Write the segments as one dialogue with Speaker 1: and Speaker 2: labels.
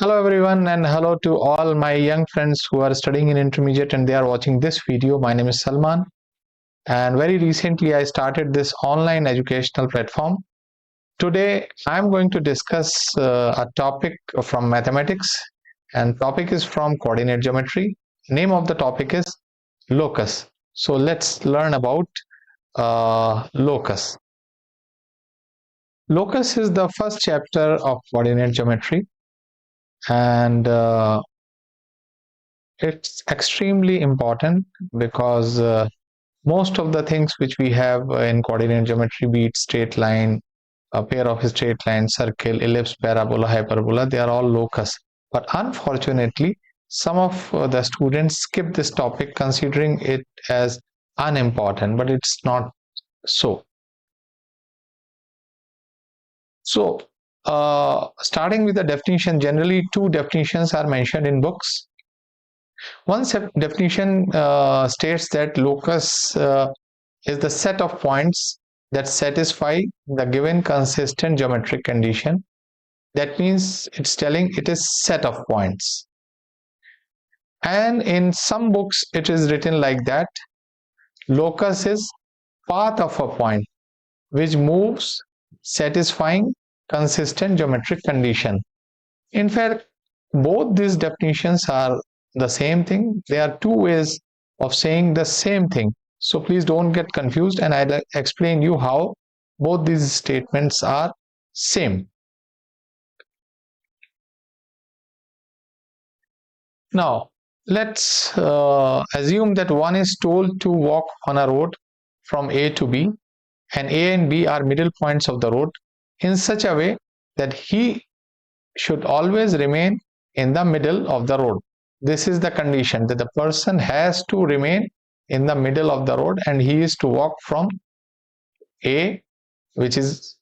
Speaker 1: Hello everyone, and hello to all my young friends who are studying in intermediate and they are watching this video. My name is Salman, and very recently I started this online educational platform. Today I'm going to discuss a topic from mathematics, and topic is from coordinate geometry. Name of the topic is locus. So let's learn about locus. Locus is the first chapter of coordinate geometry, and it's extremely important because most of the things which we have in coordinate geometry, be it straight line, a pair of straight lines, circle, ellipse, parabola, hyperbola, they are all locus. But unfortunately, some of the students skip this topic considering it as unimportant, but it's not so. So, starting with the definition, generally two definitions are mentioned in books. One definition states that locus is the set of points that satisfy the given consistent geometric condition. That means it's telling it is set of points. And in some books, it is written like that. Locus is path of a point which moves satisfying consistent geometric condition. In fact, both these definitions are the same thing. There are two ways of saying the same thing. So please don't get confused, and I'll explain you how both these statements are same. Now, let's assume that one is told to walk on a road from A to B, and A and B are middle points of the road in such a way that he should always remain in the middle of the road. This is the condition, that the person has to remain in the middle of the road and he is to walk from A, which is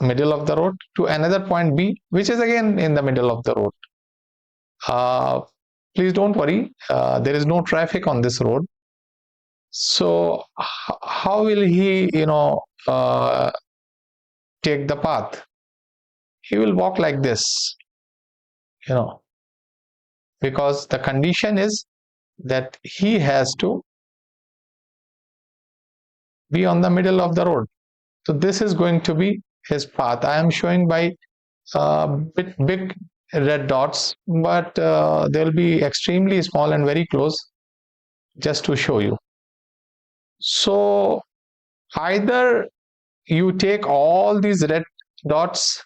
Speaker 1: middle of the road, to another point B, which is again in the middle of the road. Please don't worry, there is no traffic on this road. So how will he, take the path? He will walk like this, because the condition is that he has to be on the middle of the road. So this is going to be his path. I am showing by big red dots, but they'll be extremely small and very close just to show you. So either you take all these red dots,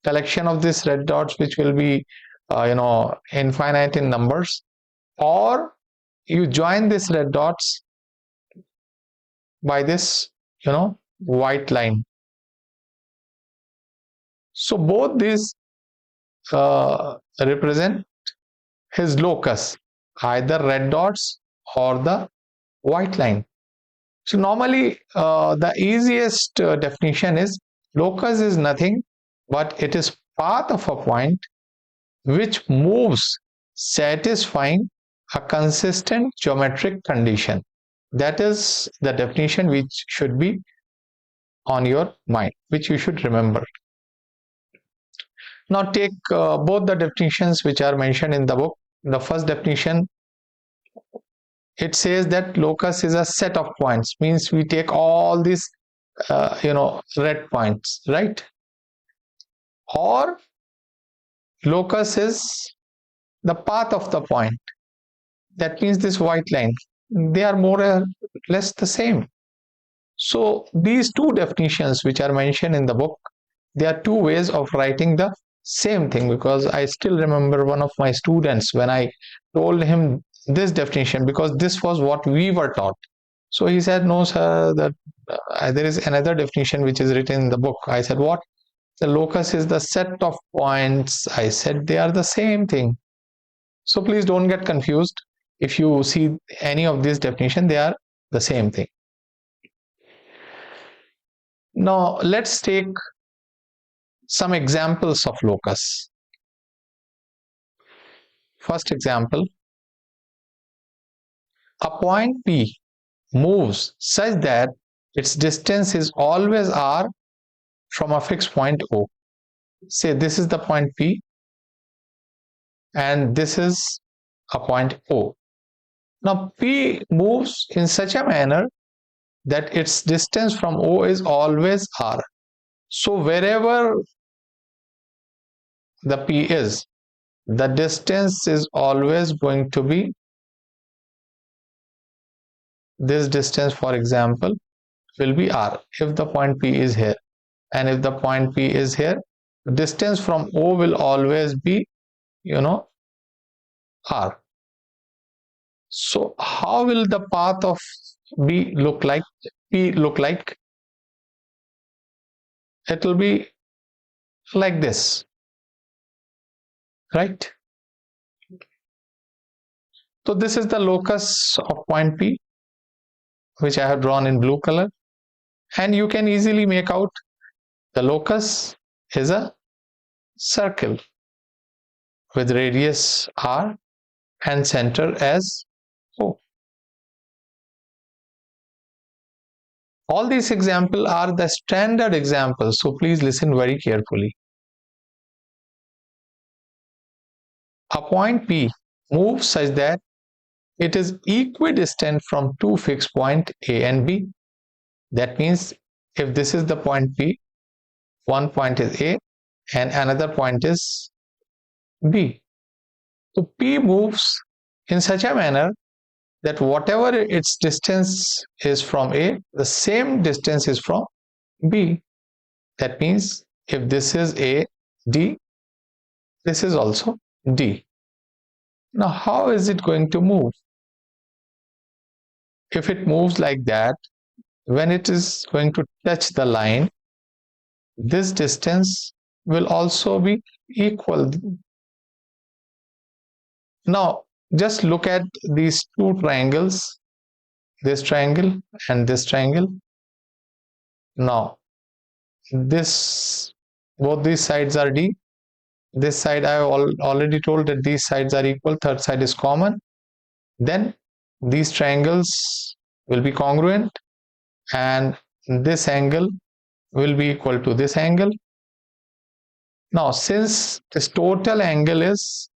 Speaker 1: collection of these red dots, which will be infinite in numbers, or you join these red dots by this white line. So both these represent his locus, either red dots or the white line. So normally the easiest definition is locus is nothing but it is path of a point which moves satisfying a consistent geometric condition. That is the definition which should be on your mind, which you should remember. Now take both the definitions which are mentioned in the book. The first definition, it says that locus is a set of points, means we take all these red points, right? Or locus is the path of the point. That means this white line. They are more or less the same. So these two definitions which are mentioned in the book, there are two ways of writing the same thing, because I still remember one of my students when I told him this definition, because this was what we were taught. So he said, no sir, that there is another definition which is written in the book. I said, what? The locus is the set of points. I said they are the same thing. So please don't get confused. If you see any of these definitions, they are the same thing. Now let's take some examples of locus. First example, a point P moves such that its distance is always r from a fixed point O. Say this is the point P and this is a point O. Now P moves in such a manner that its distance from O is always R. So wherever the P is, the distance is always going to be this distance, for example, will be R if the point P is here, and if the point P is here, distance from O will always be, R. So how will the path of P look like? It will be like this, right? So this is the locus of point P, which I have drawn in blue color, and you can easily make out the locus is a circle with radius R and center as O. All these examples are the standard examples, so please listen very carefully. A point P moves such that it is equidistant from two fixed points A and B. That means if this is the point P, one point is A and another point is B. So P moves in such a manner that whatever its distance is from A, the same distance is from B. That means if this is A, D, this is also D. Now how is it going to move? If it moves like that, when it is going to touch the line, this distance will also be equal. Now just look at these two triangles, this triangle and this triangle. Now both these sides are D. This side I have already told that these sides are equal, third side is common. Then these triangles will be congruent and this angle will be equal to this angle. Now since this total angle is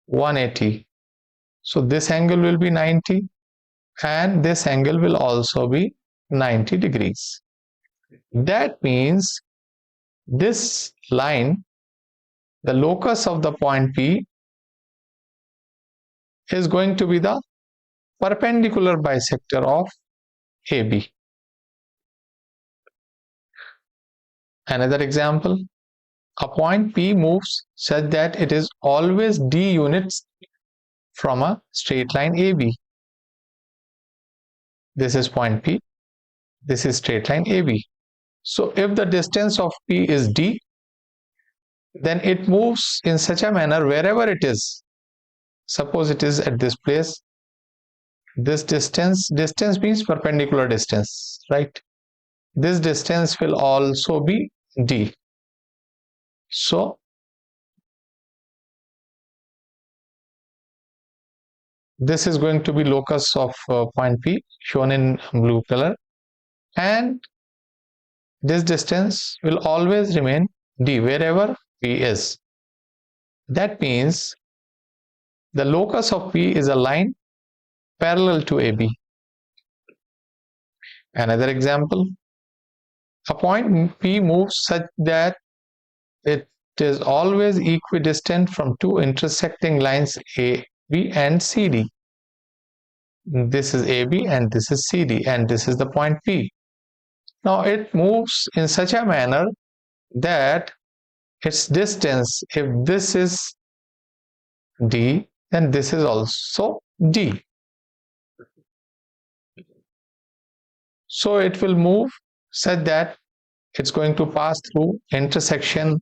Speaker 1: 180, so this angle will be 90 and this angle will also be 90 degrees. That means this line, the locus of the point P, is going to be the perpendicular bisector of AB. Another example, a point P moves such that it is always D units from a straight line AB. This is point P, this is straight line AB. So if the distance of P is D, then it moves in such a manner wherever it is. Suppose it is at this place, this distance means perpendicular distance, right? This distance will also be D. So this is going to be locus of point P shown in blue color, and this distance will always remain D wherever P is. That means the locus of P is a line parallel to AB. Another example, a point P moves such that it is always equidistant from two intersecting lines AB and CD. This is AB and this is CD and this is the point P. Now it moves in such a manner that its distance, if this is D, then this is also D. So it will move such that it's going to pass through intersection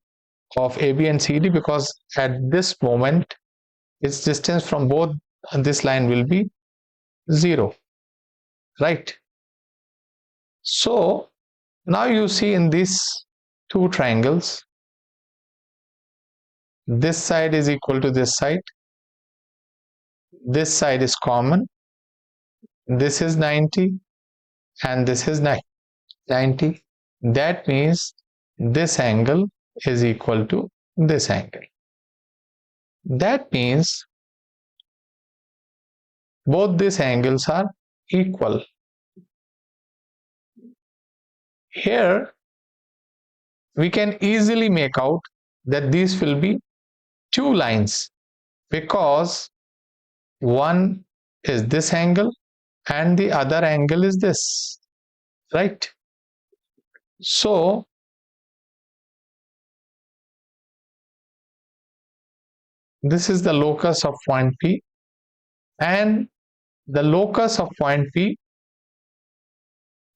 Speaker 1: of AB and CD, because at this moment its distance from both this line will be 0, right? So now you see in these two triangles, this side is equal to this side is common, this is 90 and this is 90. That means this angle is equal to this angle. That means both these angles are equal. Here we can easily make out that these will be two lines, because one is this angle and the other angle is this, right? So this is the locus of point P, and the locus of point P,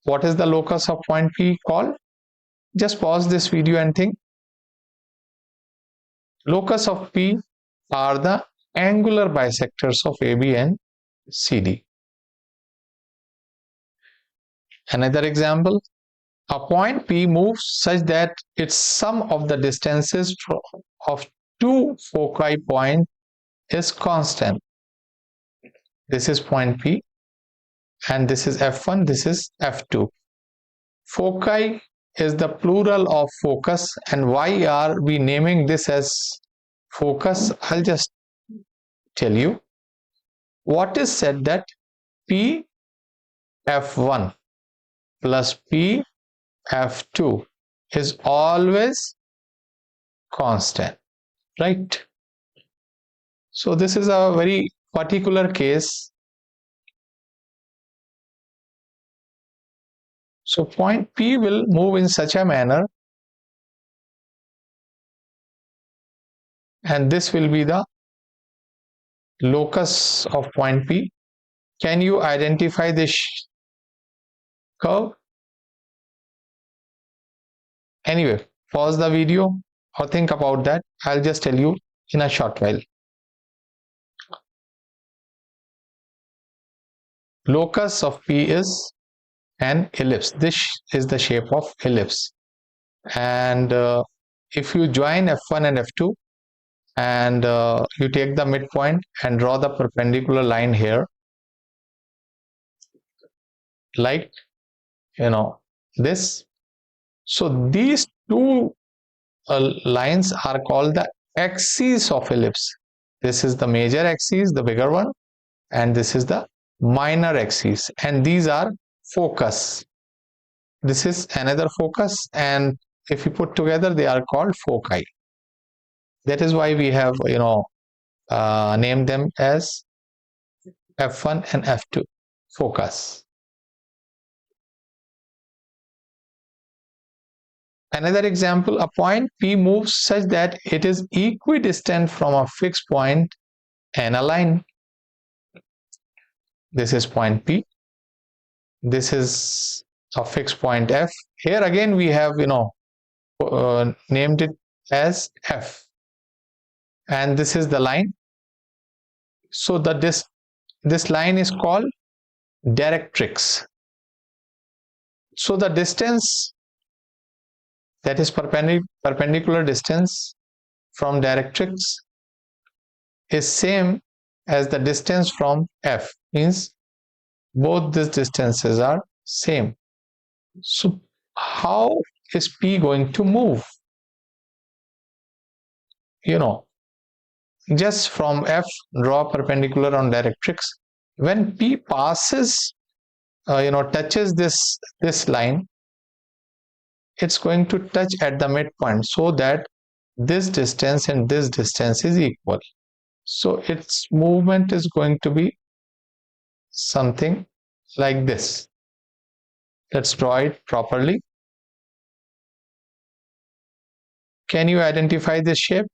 Speaker 1: what is the locus of point P called? Just pause this video and think. Locus of P are the angular bisectors of AB and CD. Another example, a point P moves such that its sum of the distances of two foci point is constant. This is point P and this is F1, this is F2. Foci is the plural of focus, and why are we naming this as focus? I'll just tell you. What is said that P F1 plus P F2 is always constant, right? So this is a very particular case. So point P will move in such a manner, and this will be the locus of point P. Can you identify this curve? Anyway, pause the video or think about that. I'll just tell you in a short while. Locus of P is an ellipse. This is the shape of ellipse, and if you join F1 and F2 and you take the midpoint and draw the perpendicular line here, like this. So these two lines are called the axes of ellipse. This is the major axis, the bigger one, and this is the minor axis, and these are focus. This is another focus, and if you put together they are called foci. That is why we have named them as F1 and F2 focus. Another example, a point P moves such that it is equidistant from a fixed point and a line. This is point P. This is a fixed point F. Here again we have named it as F, and this is the line. So that this line is called directrix. So the distance, that is perpendicular distance from directrix, is same as the distance from F, means both these distances are same. So how is P going to move? Just from F, draw perpendicular on directrix. When P passes, touches this line, it's going to touch at the midpoint, so that this distance and this distance is equal. So its movement is going to be something like this. Let's draw it properly. Can you identify this shape?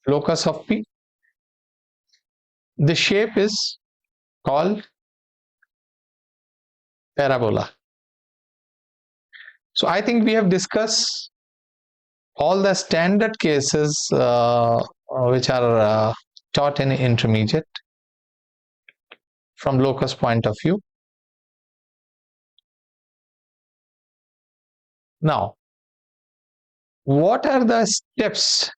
Speaker 1: Locus of P. The shape is called parabola. So I think we have discussed all the standard cases which are taught in intermediate from locus point of view. Now, what are the steps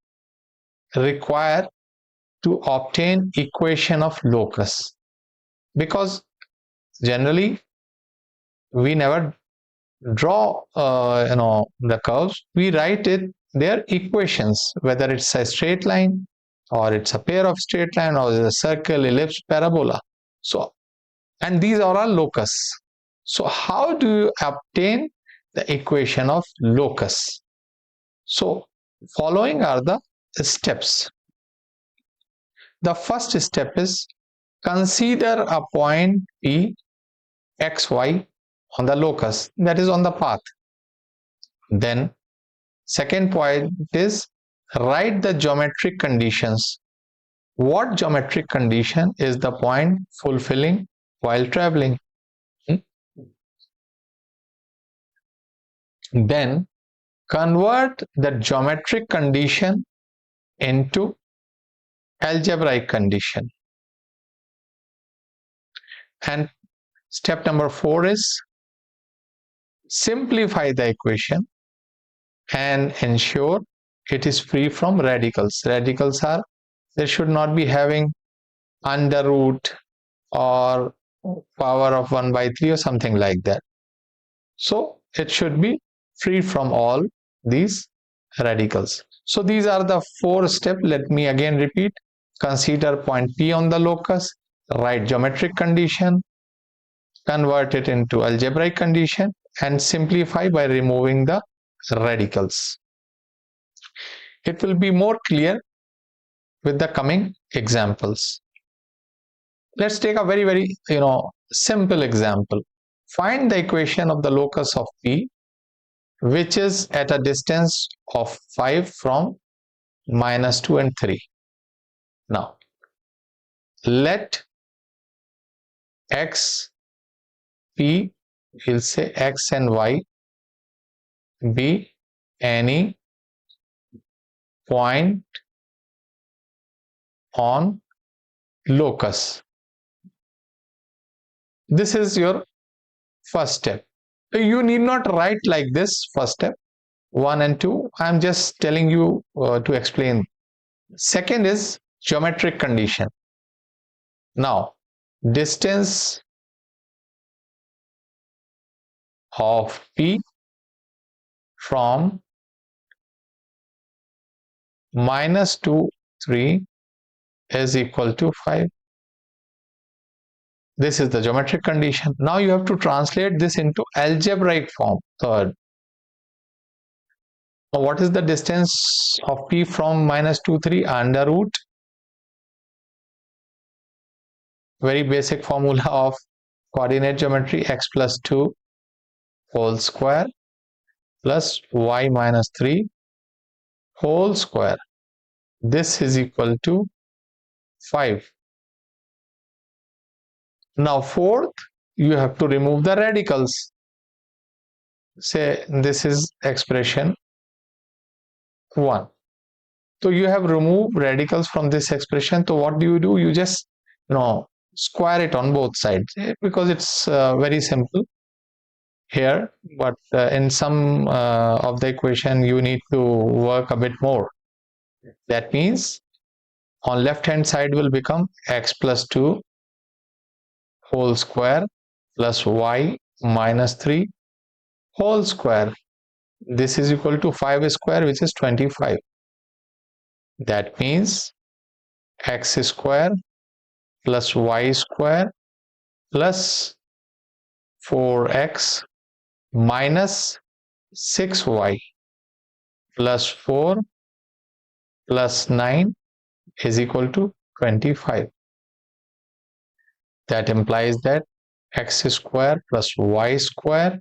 Speaker 1: required to obtain equation of locus? Because generally we never draw the curves, we write it their equations, whether it's a straight line or it's a pair of straight line or it's a circle, ellipse, parabola. So, and these are all locus. So how do you obtain the equation of locus? So following are the steps. The first step is consider a point P xy on the locus, that is on the path. Then second point is write the geometric conditions. What geometric condition is the point fulfilling while traveling? Then convert the geometric condition into algebraic condition. And step number 4 is simplify the equation and ensure it is free from radicals. Radicals are, they should not be having under root or power of 1 by 3 or something like that. So it should be free from all these radicals. So these are the 4 steps. Let me again repeat. Consider point P on the locus, write geometric condition, convert it into algebraic condition, and simplify by removing the radicals. It will be more clear with the coming examples. Let's take a very simple example. Find the equation of the locus of P, which is at a distance of 5 from -2 and 3. Now, let x, P, we'll say x and y, be any point on locus. This is your first step. You need not write like this, first step 1 and 2. I'm just telling you to explain. Second is geometric condition. Now, distance of P from -2, 3 is equal to 5. This is the geometric condition. Now you have to translate this into algebraic form. Third, now what is the distance of P from -2, 3? Under root, very basic formula of coordinate geometry, x plus 2 whole square plus y minus 3 whole square. This is equal to 5. Now fourth, you have to remove the radicals. Say this is expression 1. So you have removed radicals from this expression. So what do? You just square it on both sides, because it's very simple here, but in some of the equation you need to work a bit more. That means on left hand side will become x plus 2 whole square plus y minus 3 whole square. This is equal to 5 square, which is 25. That means x square plus y square plus 4x minus 6y plus 4 plus 9 is equal to 25. That implies that x square plus y square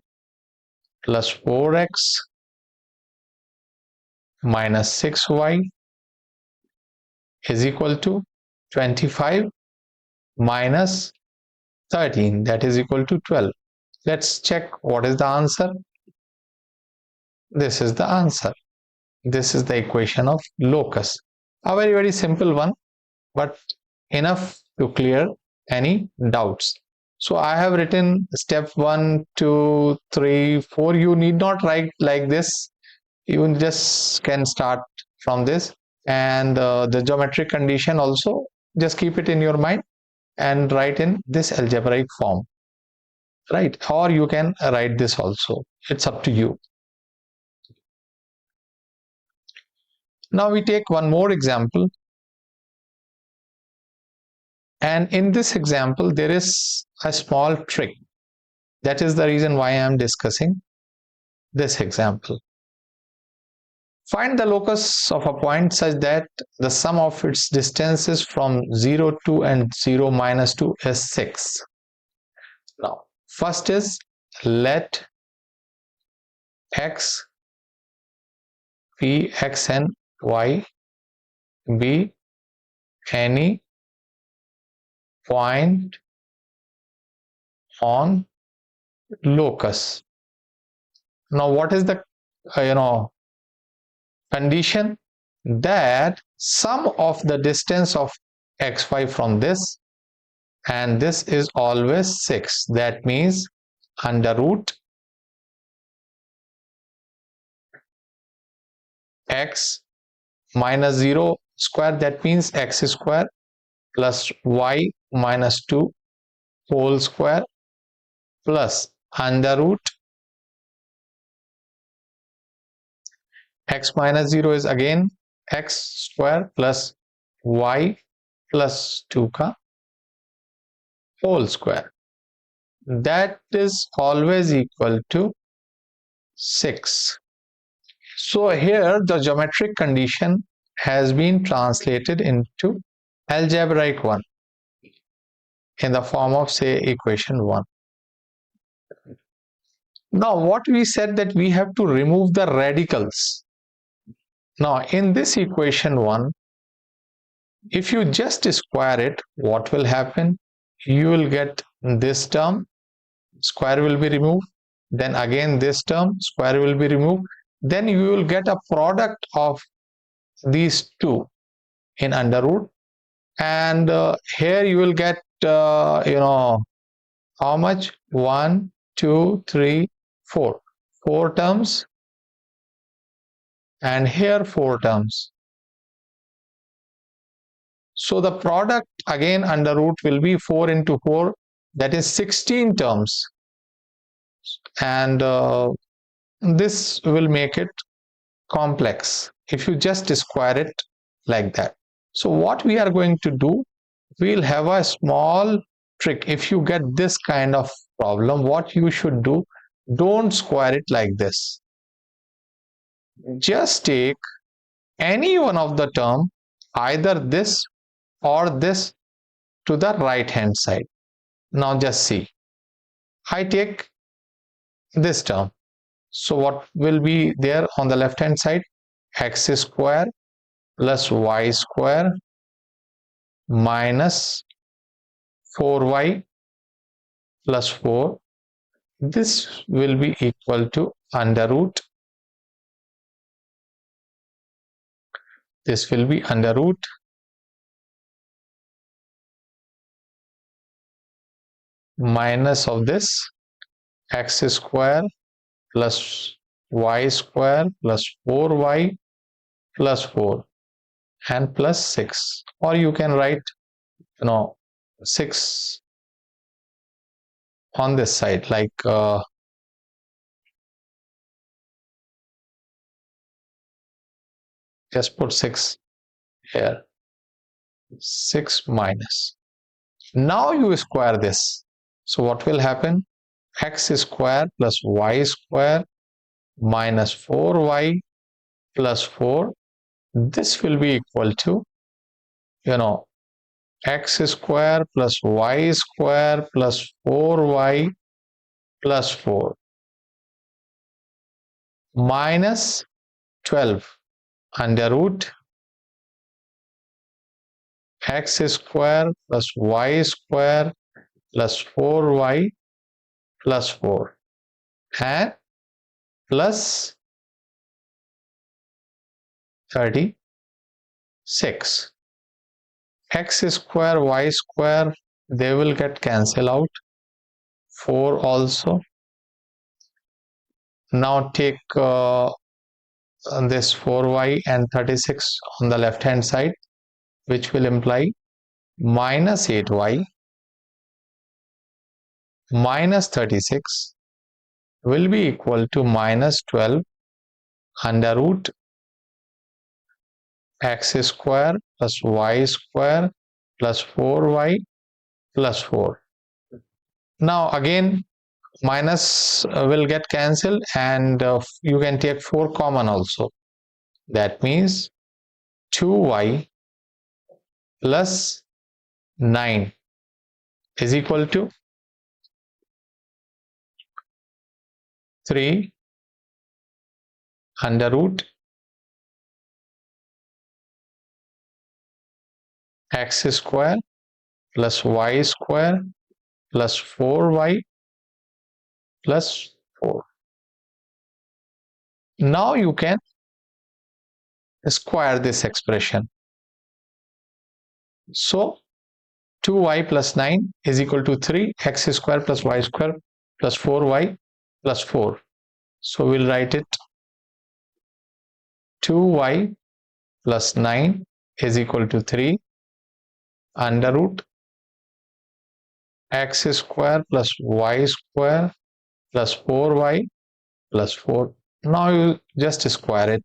Speaker 1: plus 4x minus 6y is equal to 25 minus 13, that is equal to 12. Let's check what is the answer. This is the answer. This is the equation of locus. A very simple one, but enough to clear any doubts. So I have written step 1, 2, 3, 4. You need not write like this. You just can start from this, and the geometric condition also just keep it in your mind and write in this algebraic form, right? Or you can write this also. It's up to you. Now we take one more example, and in this example there is a small trick. That is the reason why I am discussing this example. Find the locus of a point such that the sum of its distances from 0, 2 and 0, minus 2 is 6. Now, first is let x, p, x and y be any point on locus. Now, what is the condition? That sum of the distance of xy from this and this is always 6. That means under root x minus 0 square, that means x square, plus y minus 2 whole square, plus under root x minus 0 is again x square plus y plus 2 ka whole square. That is always equal to 6. So here the geometric condition has been translated into algebraic one in the form of, say, equation 1. Now what we said, that we have to remove the radicals. Now in this equation 1, if you just square it, what will happen? You will get this term, square will be removed, then again this term, square will be removed, then you will get a product of these two in under root, and here you will get how much? 1, 2, 3, 4 terms, and here 4 terms. So the product again under root will be 4 into 4, that is 16 terms, and this will make it complex if you just square it like that. So what we are going to do, we'll have a small trick. If you get this kind of problem, what you should do, don't square it like this. Just take any one of the term, either this or this, to the right hand side. Now just see, I take this term. So what will be there on the left hand side? X square plus y square minus 4y plus 4. This will be equal to under root. This will be under root minus of this x square plus y square plus 4y plus 4 and plus 6, or you can write 6 on this side, like just put 6 here, 6 minus. Now you square this. So what will happen? X square plus y square minus 4y plus 4. This will be equal to x square plus y square plus 4y plus 4 minus 12 under root x square plus y square plus 4y plus 4 and plus 36. X square, y square, they will get cancelled out. 4 also. Now take this 4y and 36 on the left hand side, which will imply minus 8y minus 36 will be equal to minus 12 under root x square plus y square plus 4y plus 4. Now again minus will get cancelled, and you can take 4 common also. That means 2y plus 9 is equal to 3 under root x square plus y square plus 4y plus 4. Now you can square this expression. So 2y plus 9 is equal to 3 x square plus y square plus 4y plus 4. So we'll write it 2y plus 9 is equal to 3 under root x square plus y square plus 4y plus 4. Now you just square it.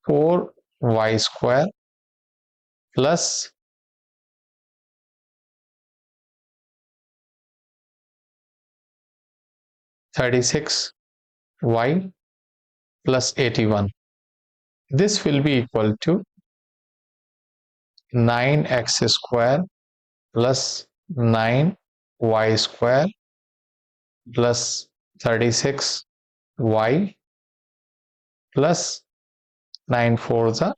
Speaker 1: 4y square plus 36y plus 81. This will be equal to 9x square plus 9y square plus 36y plus 9 fours are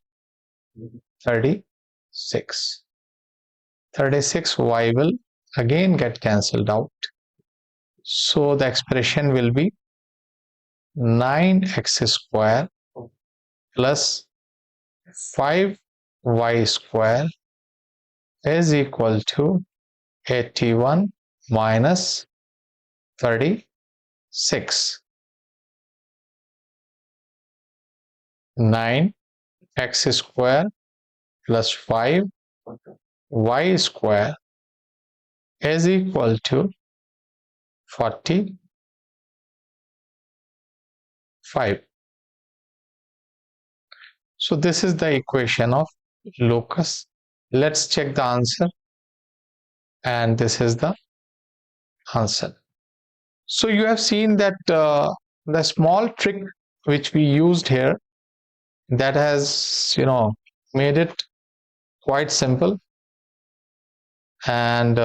Speaker 1: 36. 36y will again get cancelled out. So the expression will be 9x square plus 5y square is equal to 81 minus 36. 9x square plus 5y square is equal to 45. So this is the equation of locus. Let's check the answer, and this is the answer. So you have seen that the small trick which we used here, that has made it quite simple, and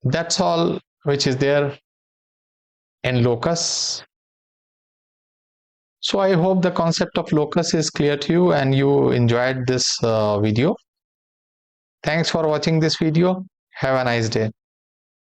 Speaker 1: that's all which is there in locus. So I hope the concept of locus is clear to you and you enjoyed this video. Thanks for watching this video. Have a nice day.